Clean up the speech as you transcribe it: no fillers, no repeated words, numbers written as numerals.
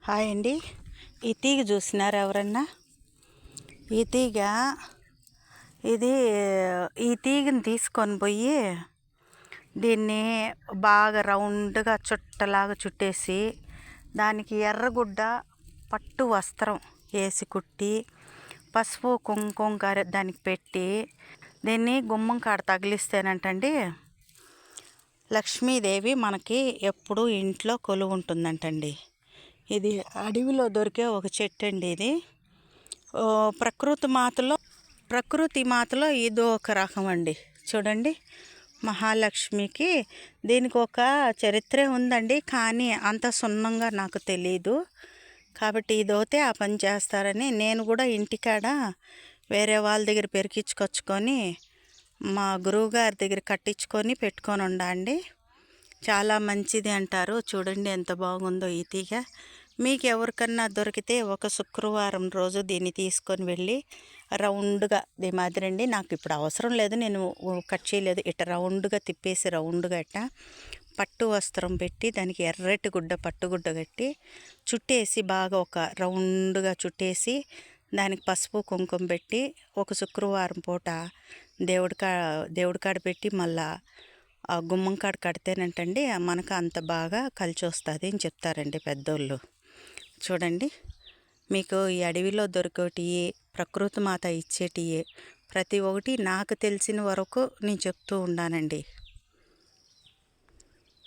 Hi అండి. ఈ తీగ చూసినారు ఎవరన్నా? ఈ తీగ ఇది ఈ తీగని తీసుకొని పోయి దీన్ని బాగా రౌండ్గా చుట్టలాగా చుట్టేసి దానికి ఎర్రగుడ్డ పట్టు వస్త్రం వేసి కుట్టి పసుపు కుంకుమ దానికి పెట్టి దీన్ని గుమ్మం కాడ తగిలిస్తేనంటండి లక్ష్మీదేవి మనకి ఎప్పుడూ ఇంట్లో కొలువు ఉంటుందంటండి. ఇది అడవిలో దొరికే ఒక చెట్టు అండి. ఇది ప్రకృతి మాతలో ఇది ఒక రకం అండి. చూడండి, మహాలక్ష్మికి దీనికి ఒక చరిత్రే ఉందండి, కానీ అంత సున్నంగా నాకు తెలీదు. కాబట్టి ఇదైతే ఆ పని చేస్తారని నేను కూడా ఇంటికాడ వేరే వాళ్ళ దగ్గర పెరికించుకొచ్చుకొని మా గురువుగారి దగ్గర కట్టించుకొని పెట్టుకొని ఉండండి. చాలా మంచిది అంటారు. చూడండి ఎంత బాగుందో ఈ తీగ. మీకు ఎవరికన్నా దొరికితే ఒక శుక్రవారం రోజు దీన్ని తీసుకొని వెళ్ళి రౌండ్గా ఈ మాదిరండి. నాకు ఇప్పుడు అవసరం లేదు, నేను కట్ చేయలేదు. ఇట్ట రౌండ్గా తిప్పేసి రౌండ్గా ఇట్ట పట్టు వస్త్రం పెట్టి దానికి ఎర్రటి గుడ్డ పట్టుగుడ్డ కట్టి చుట్టేసి బాగా ఒక రౌండ్గా చుట్టేసి దానికి పసుపు కుంకుమ పెట్టి ఒక శుక్రవారం పూట దేవుడి కాడ పెట్టి మళ్ళా ఆ గుమ్మం కాడ కడితేనంటండి మనకు అంత బాగా కలిసి వస్తుంది అని చెప్తారండి పెద్దోళ్ళు. చూడండి, మీకు ఈ అడవిలో దొరికేటి ప్రకృతి మాత ఇచ్చేటివి ప్రతి ఒక్కటి నాకు తెలిసిన వరకు నేను చెప్తూ ఉన్నానండి.